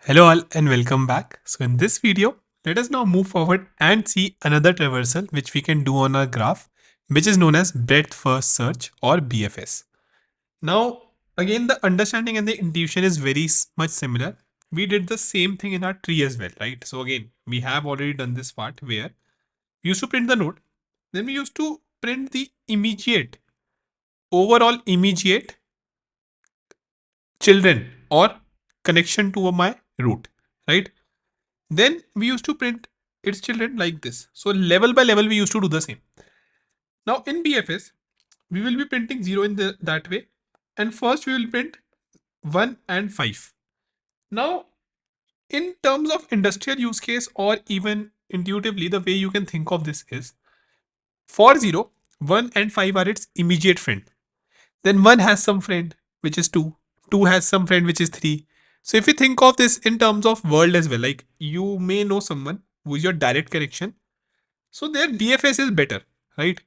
Hello all and welcome back. So in this video, let us now move forward and see another traversal which we can do on our graph, which is known as breadth first search or BFS. Now, again, the understanding and the intuition is very much similar. We did the same thing in our tree as well, right? So again, we have already done this part where we used to print the node, then we used to print the immediate, overall immediate children or connection to my root, right? Then we used to print its children like this. So level by level, we used to do the same. Now in BFS, we will be printing 0 in that way. And first we will print 1 and 5. Now, in terms of industrial use case or even intuitively, the way you can think of this is for 0, 1 and 5 are its immediate friend. Then 1 has some friend which is 2, 2 has some friend which is 3. So if you think of this in terms of world as well, like you may know someone who is your direct connection. So their BFS is better, right?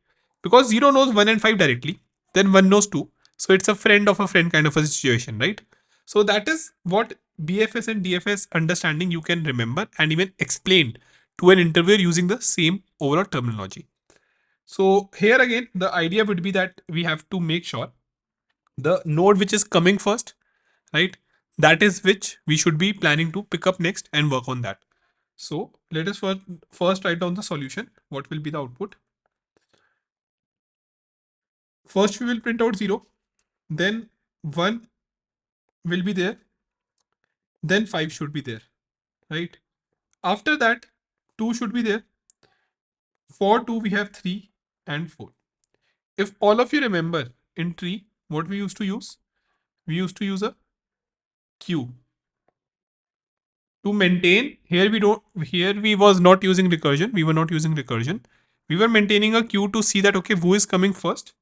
Because 0 knows 1 and 5 directly, then 1 knows 2. So it's a friend of a friend kind of a situation, right? So that is what BFS and DFS understanding you can remember and even explain to an interviewer using the same overall terminology. So here again, the idea would be that we have to make sure the node which is coming first, right? That is which we should be planning to pick up next and work on that. So let us first write down the solution. What will be the output? First we will print out 0, then 1 will be there, then 5 should be there, right? After that, 2 should be there. For 2 we have 3 and 4. If all of you remember in tree, what we used to use? We used to use a queue to maintain. Here we was not using recursion. We were not using recursion. We were maintaining a queue to see that, okay, who is coming first,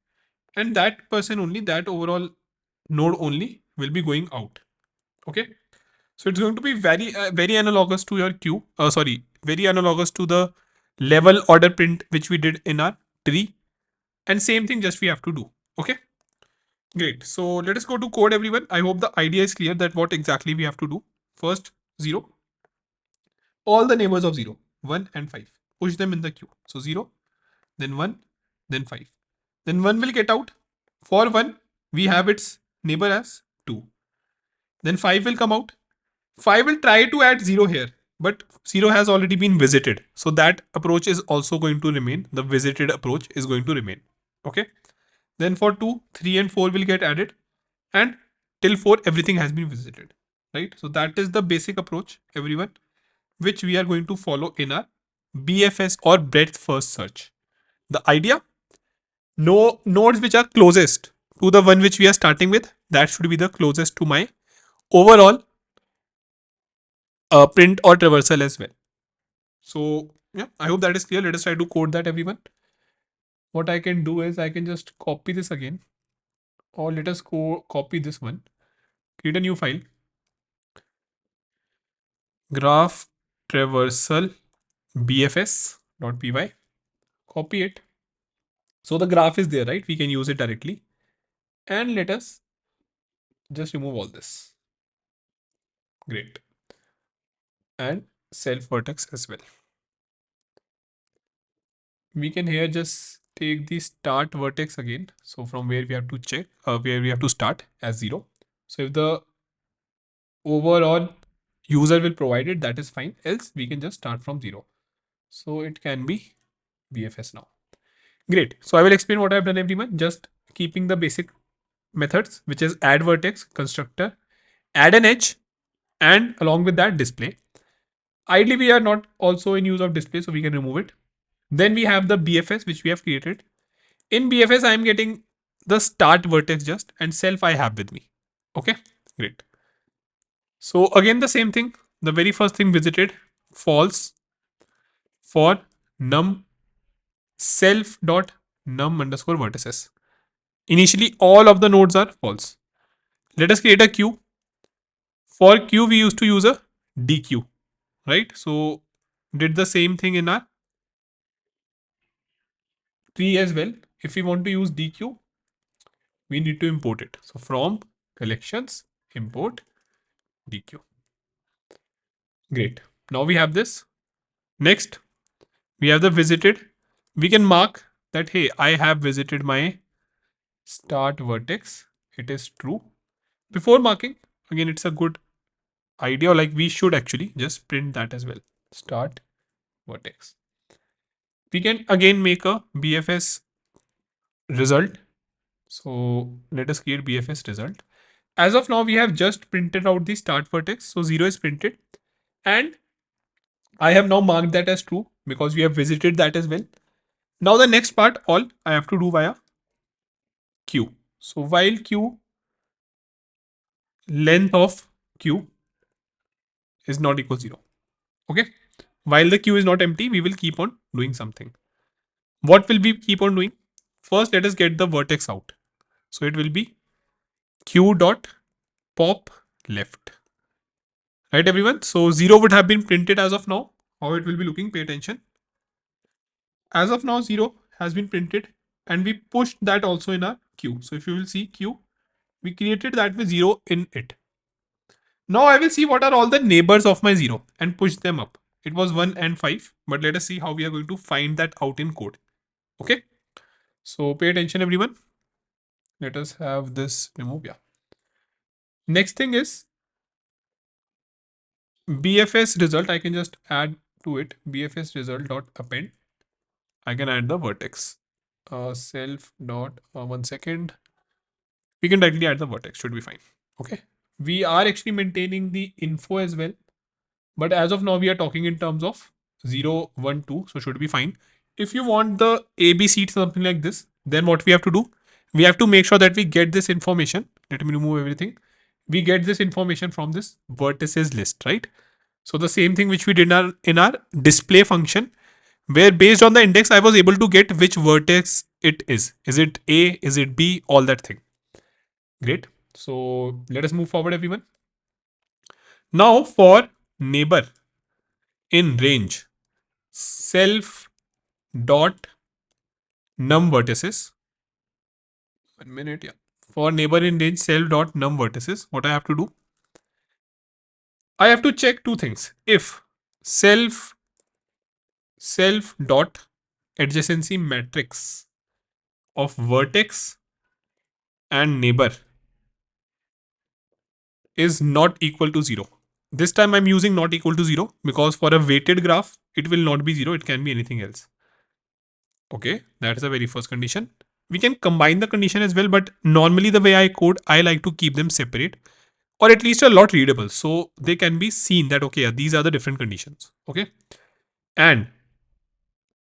and that person only, that overall node only will be going out. Okay. So it's going to be very analogous to your queue. Sorry, very analogous to the level order print which we did in our tree. And same thing just we have to do. Okay, great. So let us go to code, everyone. I hope the idea is clear that what exactly we have to do. First, 0. All the neighbors of 0, 1 and 5. Push them in the queue. So 0, then 1, then 5. Then 1 will get out. For 1, we have its neighbor as 2. Then 5 will come out. 5 will try to add 0 here, but 0 has already been visited. So that approach is also going to remain. The visited approach is going to remain. Okay. Then for 2, 3 and 4 will get added, and till 4 everything has been visited. Right. So that is the basic approach, everyone, which we are going to follow in our BFS or breadth first search. The idea, no nodes which are closest to the one which we are starting with, that should be the closest to my overall print or traversal as well. So yeah, I hope that is clear. Let us try to code that, everyone. What I can do is I can just copy this again, or let us copy this one, create a new file, graph traversal bfs.py, copy it. So the graph is there, right? We can use it directly. And let us just remove all this. Great. And self vertex as well. We can here just take the start vertex again. So from where we have to check, where we have to start as 0. So if the overall user will provide it, that is fine. Else we can just start from 0. So it can be BFS now. Great. So I will explain what I've done, everyone. Just keeping the basic methods, which is add vertex, constructor, add an edge, and along with that display. Ideally, we are not also in use of display, so we can remove it. Then we have the BFS, which we have created. In BFS, I am getting the start vertex just, and self I have with me. Okay, great. So again, the same thing. The very first thing visited, false for num self dot num underscore vertices. Initially, all of the nodes are false. Let us create a queue. For queue, we used to use a DQ, right? So did the same thing in our tree as well. If we want to use DQ, we need to import it. So from collections, import DQ. Great. Now we have this. Next, we have the visited. We can mark that, hey, I have visited my start vertex. It is true. Before marking, again, it's a good idea. Like we should actually just print that as well. Start vertex. We can again make a BFS result. So let us create BFS result. As of now, we have just printed out the start vertex. So 0 is printed. And I have now marked that as true because we have visited that as well. Now the next part, all I have to do via Q. So while Q, length of Q is not equal 0. Okay. While the Q is not empty, we will keep on doing something. What will we keep on doing? First, let us get the vertex out. So it will be Q dot pop left. Right, everyone? So 0 would have been printed as of now. How it will be looking, pay attention. As of now, 0 has been printed and we pushed that also in our Q. So if you will see Q, we created that with 0 in it. Now I will see what are all the neighbors of my 0 and push them up. It was 1 and 5, but let us see how we are going to find that out in code. Okay. So pay attention, everyone. Let us have this remove. Yeah. Next thing is BFS result. I can just add to it BFS result dot append. I can add the vertex. Self dot 1 second. We can directly add the vertex. Should be fine. Okay. We are actually maintaining the info as well. But as of now, we are talking in terms of 0, 1, 2. So should be fine. If you want the ABC to something like this, then what we have to do? We have to make sure that we get this information. Let me remove everything. We get this information from this vertices list, right? So the same thing which we did in our display function, where based on the index, I was able to get which vertex it is. Is it A? Is it B? All that thing. Great. So let us move forward, everyone. Now for neighbor in range, self dot num vertices. 1 minute, yeah. For neighbor in range, self dot num vertices, what I have to do? I have to check two things. If self dot adjacency matrix of vertex and neighbor is not equal to 0. This time I'm using not equal to 0 because for a weighted graph, it will not be 0. It can be anything else. Okay, that is the very first condition. We can combine the condition as well, but normally the way I code, I like to keep them separate or at least a lot readable. So they can be seen that, okay, yeah, these are the different conditions. Okay. And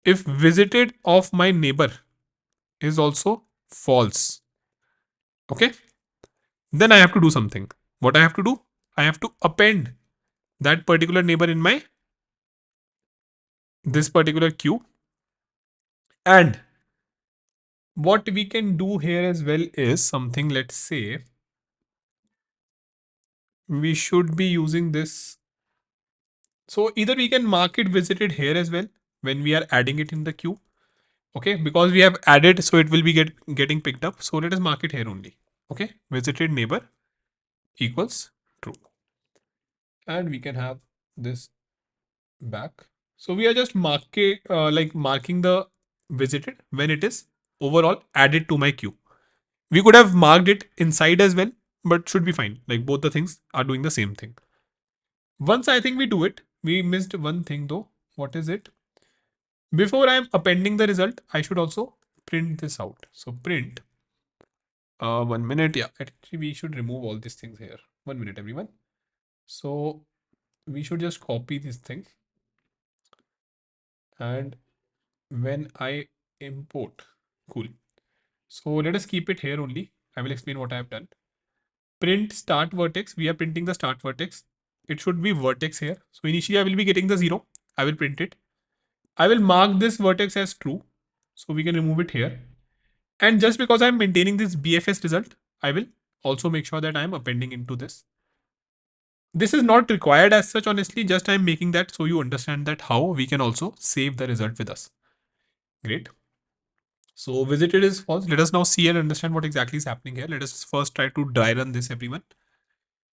if visited of my neighbor is also false, okay, then I have to do something. What I have to do? I have to append that particular neighbor in my this particular queue. And what we can do here as well is something, let's say, we should be using this. So either we can mark it visited here as well when we are adding it in the queue. Okay, because we have added, so it will be getting picked up. So let us mark it here only. Okay, visited neighbor equals true. And we can have this back. So we are just marking the visited when it is overall added to my queue. We could have marked it inside as well, but should be fine. Like both the things are doing the same thing. Once I think we do it, we missed one thing though. What is it? Before I am appending the result, I should also print this out. So print 1 minute. Yeah, actually we should remove all these things here. 1 minute, everyone. So we should just copy this thing. And when I import, cool. So let us keep it here only. I will explain what I have done. Print start vertex. We are printing the start vertex. It should be vertex here. So initially I will be getting the 0. I will print it. I will mark this vertex as true. So we can remove it here. And just because I'm maintaining this BFS result, I will also make sure that I'm appending into this. This is not required as such, honestly, just I'm making that so you understand that how we can also save the result with us. Great. So visited is false. Let us now see and understand what exactly is happening here. Let us first try to dry run this, everyone.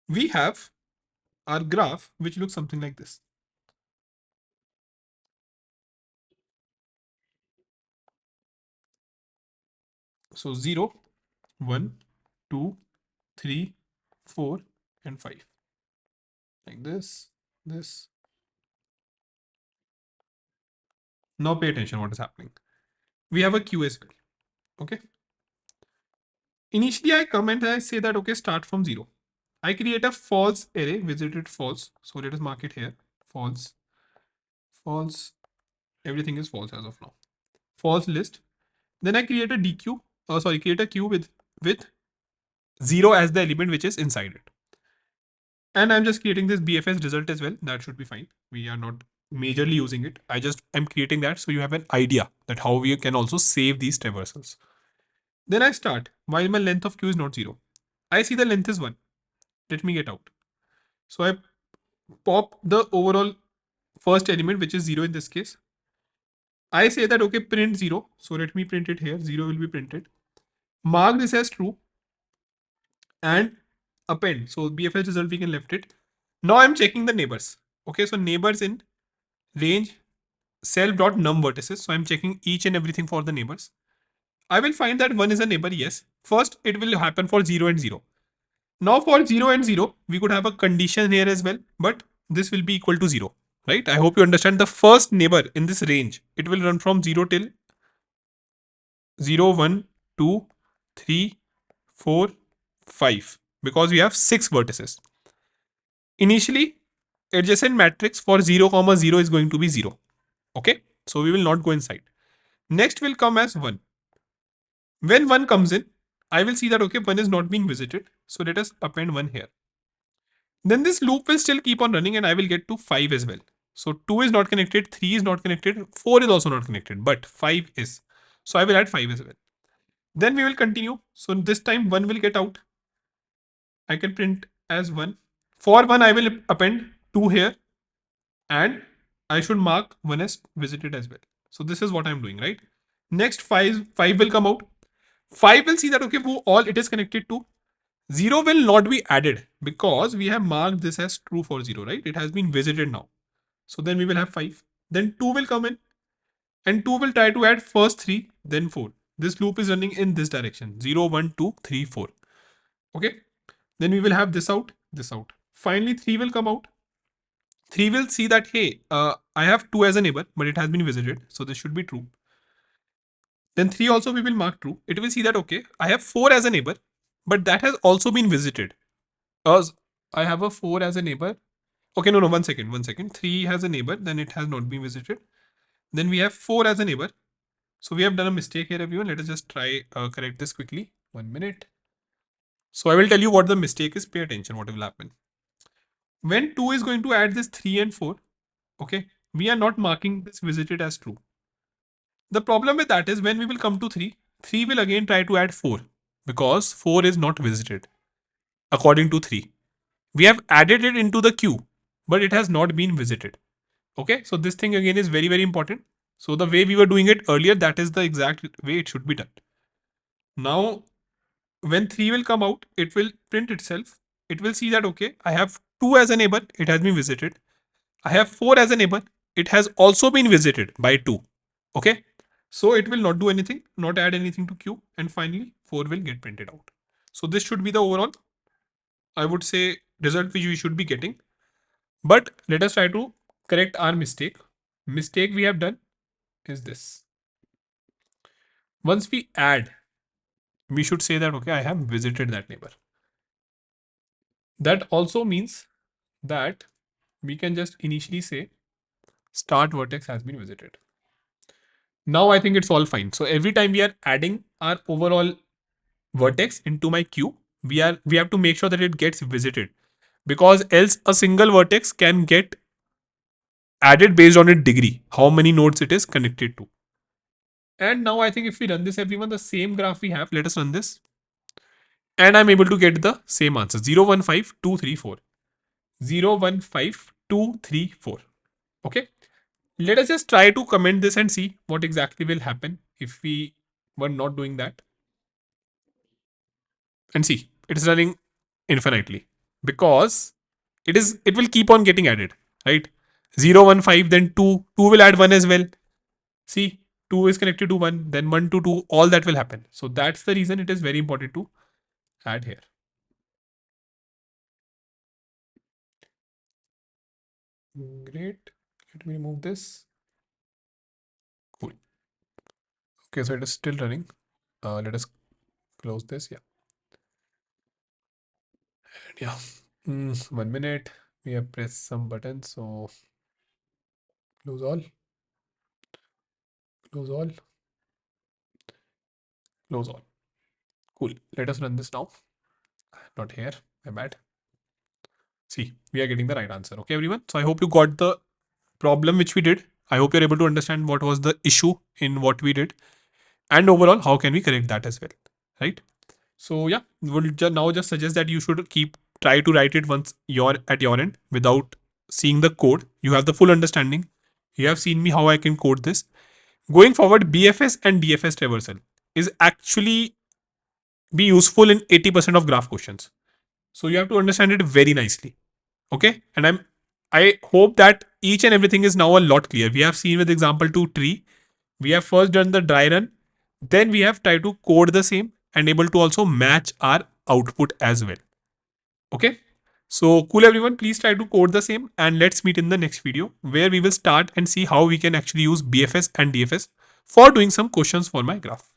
We have our graph, which looks something like this. So 0, 1, 2, 3, 4, and 5. Like this. Now pay attention what is happening. We have a queue as well. Okay. Initially, I come and I say that, okay, start from 0. I create a false array, visited false. So let us mark it here. False, false. Everything is false as of now. False list. Then I create a DQ. Create a queue with 0 as the element which is inside it. And I'm just creating this BFS result as well. That should be fine. We are not majorly using it. I just am creating that so you have an idea that how we can also save these traversals. Then I start while my length of queue is not 0. I see the length is 1. Let me get out. So I pop the overall first element, which is 0 in this case. I say that, okay, print 0. So let me print it here. 0 will be printed. Mark this as true and append. So BFS result, we can left it. Now I'm checking the neighbors. Okay, so neighbors in range self.num vertices. So I'm checking each and everything for the neighbors. I will find that 1 is a neighbor, yes. First, it will happen for 0 and 0. Now for 0 and 0, we could have a condition here as well, but this will be equal to 0, right? I hope you understand the first neighbor in this range. It will run from 0 till 0, 1, 2, 3, 4, 5 because we have 6 vertices. Initially, adjacent matrix for 0, comma 0 is going to be 0. Okay, so we will not go inside. Next will come as 1. When 1 comes in, I will see that, okay, 1 is not being visited. So let us append 1 here. Then this loop will still keep on running and I will get to 5 as well. So 2 is not connected, 3 is not connected, 4 is also not connected, but 5 is. So I will add 5 as well. Then we will continue. So this time 1 will get out. I can print as 1. For 1, I will append 2 here and I should mark 1 as visited as well. So this is what I'm doing, right? Next 5 will come out. 5 will see that, okay, all it is connected to. 0 will not be added because we have marked this as true for 0, right? It has been visited now. So then we will have 5. Then 2 will come in and 2 will try to add first 3, then 4. This loop is running in this direction 0, 1, 2, 3, 4. Okay. Then we will have this out, this out. Finally, 3 will come out. 3 will see that, hey, I have 2 as a neighbor, but it has been visited. So this should be true. Then 3 also we will mark true. It will see that, okay, I have 4 as a neighbor, but that has also been visited. I have a 4 as a neighbor. Okay, no, 1 second. 3 has a neighbor, then it has not been visited. Then we have 4 as a neighbor. So we have done a mistake here, everyone. Let us just try correct this quickly. 1 minute. So I will tell you what the mistake is. Pay attention what will happen. When 2 is going to add this 3 and 4, okay, we are not marking this visited as true. The problem with that is when we will come to 3, 3 will again try to add 4 because 4 is not visited according to 3. We have added it into the queue, but it has not been visited. Okay, so this thing again is very, very important. So the way we were doing it earlier, that is the exact way it should be done. Now, when 3 will come out, it will print itself. It will see that, okay, I have 2 as a neighbor, it has been visited. I have 4 as a neighbor, it has also been visited by 2. Okay, so it will not do anything, not add anything to queue, and finally 4 will get printed out. So this should be the overall, I would say, result which we should be getting. But let us try to correct our mistake. Mistake we have done is this. Once we add, we should say that, okay, I have visited that neighbor. That also means that we can just initially say start vertex has been visited. Now I think it's all fine. So every time we are adding our overall vertex into my queue, we have to make sure that it gets visited, because else a single vertex can get added based on its degree, how many nodes it is connected to. And now I think if we run this, everyone, the same graph we have, let us run this. And I'm able to get the same answer 0, 1, 5, 2, 3, 4. 0, 1, 5, 2, 3, 4. Okay. Let us just try to comment this and see what exactly will happen if we were not doing that. And see, it is running infinitely because it will keep on getting added, right? 0 1 5, then 2, 2 will add 1 as well. See, 2 is connected to 1, then 1 to 2, all that will happen. So that's the reason it is very important to add here. Great. Let me remove this. Cool. Okay, so it is still running. Let us close this. Yeah. And yeah. 1 minute. We have pressed some buttons. So close all. Close all. Close all. Cool. Let us run this now. Not here. My bad. See, we are getting the right answer. Okay, everyone. So I hope you got the problem which we did. I hope you're able to understand what was the issue in what we did, and overall how can we correct that as well, right? So yeah, we'll now just suggest that you should try to write it once you're at your end without seeing the code. You have the full understanding. You have seen me how I can code this. Going forward, BFS and DFS traversal is actually be useful in 80% of graph questions. So you have to understand it very nicely. Okay, and I hope that each and everything is now a lot clear. We have seen with example 2 tree. We have first done the dry run, then we have tried to code the same and able to also match our output as well. Okay, so cool everyone, please try to code the same and let's meet in the next video where we will start and see how we can actually use BFS and DFS for doing some questions for my graph.